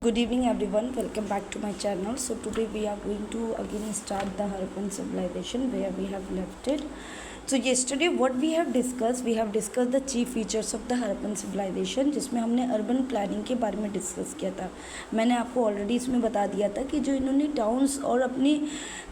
Good evening everyone, welcome back to my channel. So today we are going to again start the Harappan civilization where we have left it. So yesterday what we have discussed the chief features of the Harappan civilization, जिसमें हमने urban planning के बारे में discuss किया था. मैंने आपको already इसमें बता दिया था कि जो इन्होंने टाउन्स और अपनी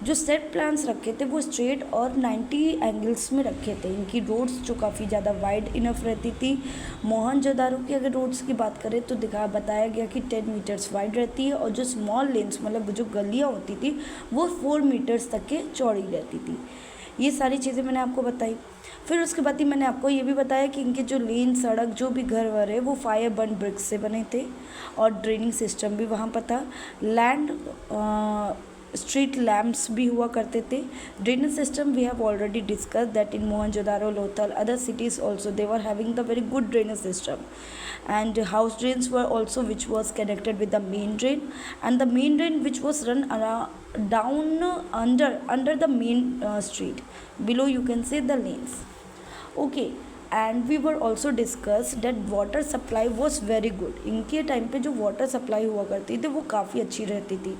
जो सेट प्लान्स रखे थे वो स्ट्रेट और 90 एंगल्स में रखे थे. इनकी रोड्स जो काफ़ी ज़्यादा वाइड इनफ रहती थी. मोहनजोदारो की अगर रोड्स की बात करें तो बताया गया कि 10 मीटर्स वाइड रहती है और जो स्मॉल लेन्स मतलब जो गलियाँ होती थी वो 4 मीटर्स तक के चौड़ी रहती थी. ये सारी चीज़ें मैंने आपको बताई. फिर उसके बाद ही मैंने आपको ये भी बताया कि इनके जो लेन सड़क जो भी घर वर है वो फायर बर्न ब्रिक्स से बने थे और ड्रेनिंग सिस्टम भी वहाँ पर था. लैंड स्ट्रीट लैम्प्स भी हुआ करते थे. Drainage system we have already discuss that in Mohenjodaro, Lothal, other cities also they were having the very good drainage system, and house drains were also which was connected with the main drain, and the main drain which was run around down under the main street. Below you can see the lanes. Okay. And we were also discuss that water supply was very good. इनके time पे जो water supply हुआ करती थी वो काफ़ी अच्छी रहती थी.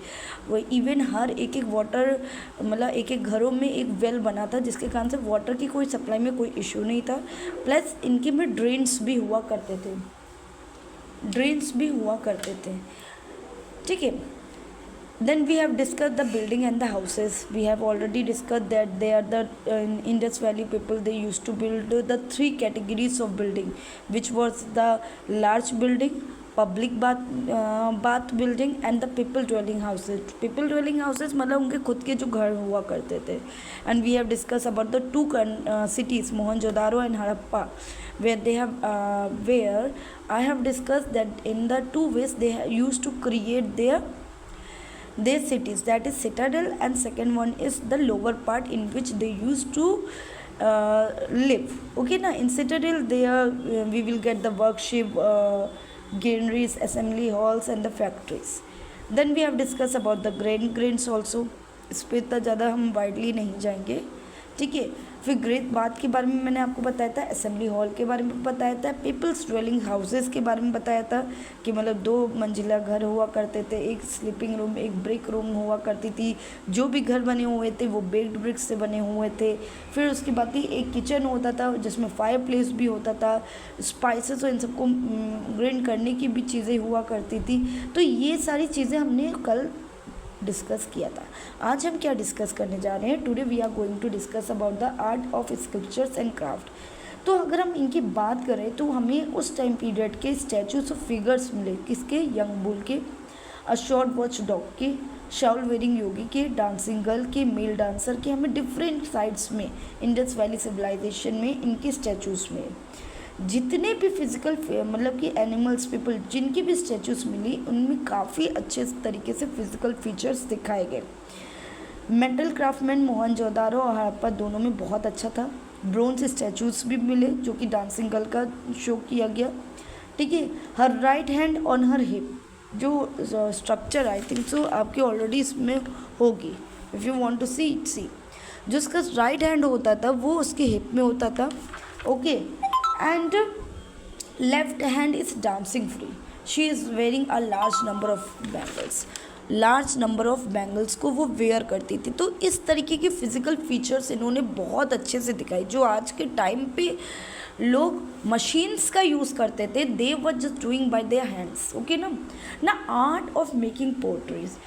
वो इवन हर एक वाटर मतलब एक घरों में एक वेल बना था जिसके कारण से वाटर की कोई सप्लाई में कोई इशू नहीं था. प्लस इनके में ड्रेन्स भी हुआ करते थे. ठीक है. Then we have discussed the building and the houses. We have already discussed that they are the in Indus Valley people, they used to build the 3 categories of building, which was the large building, public bath building and the people dwelling houses. People dwelling houses मतलब उनके खुद के जो घर हुआ करते थे. And we have discussed about the 2 cities, Mohenjo-daro and Harappa, where I have discussed that in the 2 ways they used to create their cities, that is citadel, and second one is the lower part in which they used to live. Okay, now in citadel there we will get the workshop, granaries, assembly halls and the factories. Then we have discussed about the grains also. इस पर इतना ज़्यादा हम widely नहीं जाएंगे. ठीक है. फिर ग्रेट बात के बारे में मैंने आपको बताया था, असेंबली हॉल के बारे में बताया था, पीपल्स ड्वेलिंग हाउसेस के बारे में बताया था कि मतलब 2 मंजिला घर हुआ करते थे, एक स्लीपिंग रूम, एक ब्रिक रूम हुआ करती थी. जो भी घर बने हुए थे वो बेक्ड ब्रिक्स से बने हुए थे. फिर उसके बाद ही एक किचन होता था जिसमें फायर प्लेस भी होता था. स्पाइसेस और इन सबको ग्राइंड करने की भी चीज़ें हुआ करती थी. तो ये सारी चीज़ें हमने कल डिस्कस किया था. आज हम क्या डिस्कस करने जा रहे हैं? Today we are going to discuss about the art of sculptures and craft. तो अगर हम इनकी बात करें तो हमें उस टाइम पीरियड के स्टैचूज ऑफ फिगर्स मिले. किसके? यंग बुल के, अ शॉर्ट वॉच डॉग के, शाउल वेयरिंग योगी के, डांसिंग गर्ल के, मेल डांसर के. हमें डिफरेंट साइड्स में इंडस वैली सिविलाइजेशन में इनके स्टैचूज़ में जितने भी फिजिकल मतलब कि एनिमल्स, पीपल जिनकी भी स्टैचूज़ मिली उनमें काफ़ी अच्छे तरीके से फिजिकल फीचर्स दिखाए गए. मेटल क्राफ्टमैन मोहनजोदारो और हड़प्पा दोनों में बहुत अच्छा था. ब्रोंज स्टैचूज़ भी मिले जो कि डांसिंग गर्ल का शो किया गया. ठीक है. Her right hand on her hip, जो स्ट्रक्चर आई थिंक सो आपके ऑलरेडी इसमें होगी. If you want to see it, see जो उसका राइट हैंड होता था वो उसके हिप में होता था. Okay. And left hand is dancing free. She is wearing a large number of bangles को वो वेयर करती थी. तो इस तरीके के फिजिकल फीचर्स इन्होंने बहुत अच्छे से दिखाई जो आज के टाइम पे लोग मशीन्स का यूज़ करते थे. They were just doing by their hands. Okay ना art of making poetries.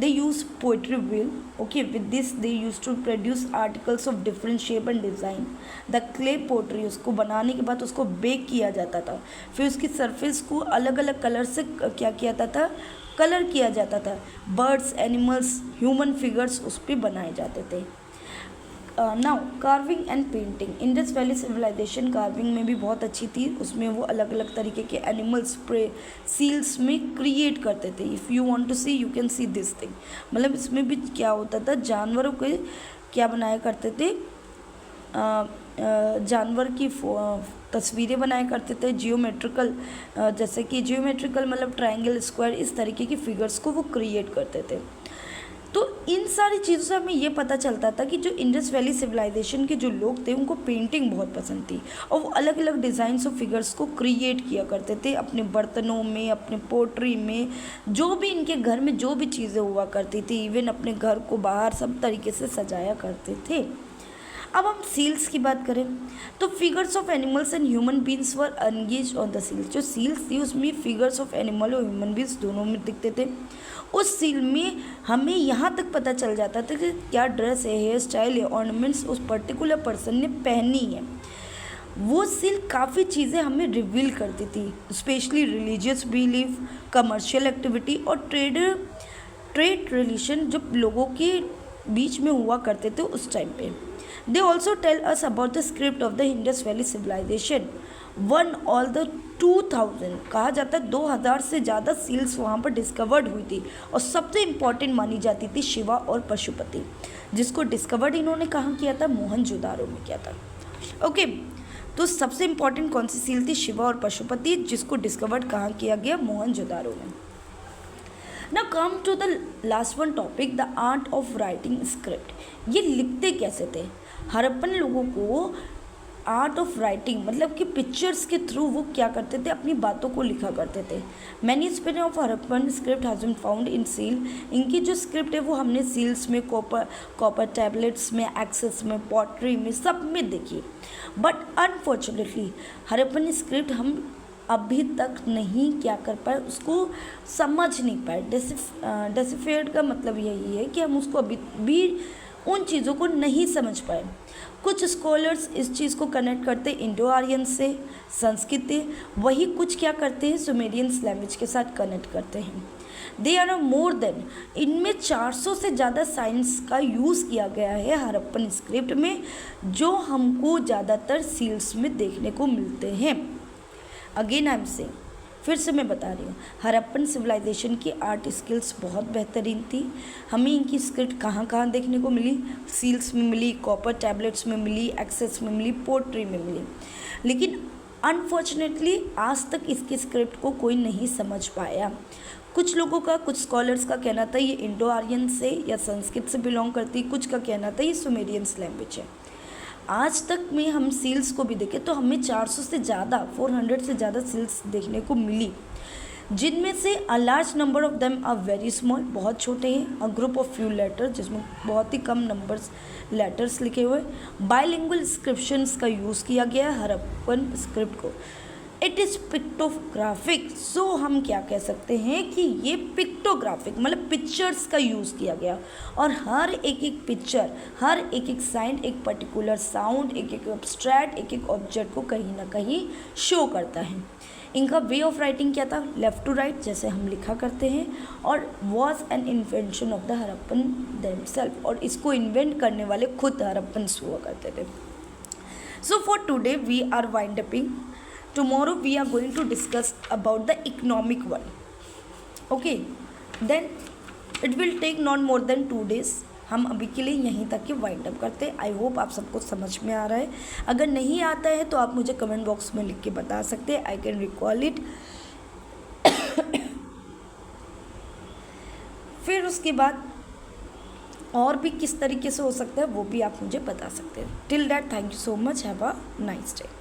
They use poetry wheel. Okay, with this they used to produce articles of different shape and design. The clay pottery, उसको बनाने के बाद उसको bake किया जाता था. फिर उसकी सरफेस को अलग अलग कलर से क्या किया जाता था? कलर किया जाता था. बर्ड्स, एनिमल्स, ह्यूमन फिगर्स उस पर बनाए जाते थे. Now carving and painting. Indus valley civilisation carving में भी बहुत अच्छी थी. उसमें वो अलग अलग तरीके के एनिमल्स सील्स में क्रिएट करते थे. If you want to see you can see this thing. मतलब इसमें भी क्या होता था, जानवरों के क्या बनाया करते थे, जानवर की तस्वीरें बनाया करते थे. जियोमेट्रिकल, जैसे कि जियोमेट्रिकल मतलब ट्रायंगल, स्क्वायर, इस तरीके की फिगर्स को वो क्रिएट करते थे. तो इन सारी चीज़ों से हमें ये पता चलता था कि जो इंडस वैली सिविलाइजेशन के जो लोग थे उनको पेंटिंग बहुत पसंद थी, और वो अलग अलग डिज़ाइंस और फिगर्स को क्रिएट किया करते थे अपने बर्तनों में, अपने पोट्री में, जो भी इनके घर में जो भी चीज़ें हुआ करती थी, इवन अपने घर को बाहर सब तरीके से सजाया करते थे। अब हम सील्स की बात करें तो figures of animals and human beings were engage on the seals. जो सील्स थी उसमें फिगर्स ऑफ एनिमल और ह्यूमन बींग्स दोनों में दिखते थे। उस सील में हमें यहाँ तक पता चल जाता था कि क्या ड्रेस है, हेयर स्टाइल है, ऑर्नामेंट्स उस पर्टिकुलर पर्सन ने पहनी है। वो सील काफ़ी चीज़ें हमें रिवील करती थी, specially religious belief, commercial activity और ट्रेड रिलेशन जो लोगों के बीच में हुआ करते थे उस टाइम पे। They also tell us about the script of the Indus valley civilisation one all the 2000, कहा जाता है 2000 से ज़्यादा सील्स वहाँ पर डिस्कवर्ड हुई थी, और सबसे इम्पॉर्टेंट मानी जाती थी शिवा और पशुपति, जिसको डिस्कवर्ड इन्होंने कहाँ किया था, मोहनजोदारो में किया था। ओके, तो सबसे इम्पॉर्टेंट कौन सी सील थी, शिवा और पशुपति, जिसको डिस्कवर्ड कहाँ किया गया, मोहनजोदारो में। Now come to the last one topic, the art of writing script। ये लिखते कैसे थे? हड़प्पन लोगों को आर्ट ऑफ राइटिंग मतलब कि पिक्चर्स के थ्रू वो क्या करते थे, अपनी बातों को लिखा करते थे। Manuscript of Harappan script has been found in seal. इनकी जो स्क्रिप्ट है वो हमने सील्स में, कॉपर टैबलेट्स में, एक्सेस में, पॉटरी में, सब में देखी। बट अनफॉर्चुनेटली हड़प्पन स्क्रिप्ट हम अभी तक नहीं क्या कर पाए, उसको समझ नहीं पाए। डेसिफेड का मतलब यही है कि हम उसको अभी भी उन चीज़ों को नहीं समझ पाए। कुछ स्कॉलर्स इस चीज़ को कनेक्ट करते इंडो आर्यन से, संस्कृत से, वही कुछ क्या करते हैं सुमेरियंस लैंग्वेज के साथ कनेक्ट करते हैं। दे आर मोर देन, इनमें 400 से ज़्यादा साइंस का यूज़ किया गया है हड़प्पन स्क्रिप्ट में, जो हमको ज़्यादातर सील्स में देखने को मिलते हैं। अगेन आई एम सेइंग, फिर से मैं बता रही हूँ, हड़प्पन सिविलाइजेशन की आर्ट स्किल्स बहुत बेहतरीन थी। हमें इनकी स्क्रिप्ट कहाँ कहाँ देखने को मिली, सील्स में मिली, कॉपर टैबलेट्स में मिली, एक्सेस में मिली, पोट्री में मिली, लेकिन अनफॉर्चुनेटली आज तक इसकी स्क्रिप्ट को कोई नहीं समझ पाया। कुछ लोगों का, कुछ स्कॉलर्स का कहना था ये इंडो आर्यन से या संस्कृत से बिलोंग करती, कुछ का कहना था ये सुमेरियंस लैंग्वेज है। आज तक में हम सील्स को भी देखें तो हमें 400 से ज़्यादा, 400 से ज़्यादा सील्स देखने को मिली, जिनमें से a large number of them are very small, बहुत छोटे हैं, a group of few letters, जिसमें बहुत ही कम नंबर्स लेटर्स लिखे हुए। बाइलिंगुअल इंस्क्रिप्शंस का यूज़ किया गया हड़प्पन स्क्रिप्ट को। इट इज़ पिक्टोग्राफिक, सो हम क्या कह सकते हैं कि ये पिक्टोग्राफिक मतलब पिक्चर्स का यूज़ किया गया, और हर एक एक पिक्चर, हर एक एक साइन, एक पर्टिकुलर साउंड, एक एक एब्स्ट्रैक्ट, एक एक ऑब्जेक्ट को कहीं ना कहीं शो करता है। इनका वे ऑफ राइटिंग क्या था, लेफ़्ट टू राइट जैसे हम लिखा करते हैं, और was an invention of the Harappan themself, और इसको इन्वेंट करने वाले खुद हड़प्पन्स हुआ करते थे। So for today we are wind upping. Tomorrow we are going to discuss about the economic one. Okay, then it will take not more than 2 days. हम अभी के लिए यहीं तक के वाइंड अप करते हैं। आई होप आप सबको समझ में आ रहा है। अगर नहीं आता है तो आप मुझे कमेंट बॉक्स में लिख के बता सकते हैं, आई कैन रिकॉल इट। फिर उसके बाद और भी किस तरीके से हो सकता है वो भी आप मुझे बता सकते हैं। Till that, thank you so much, have a nice day.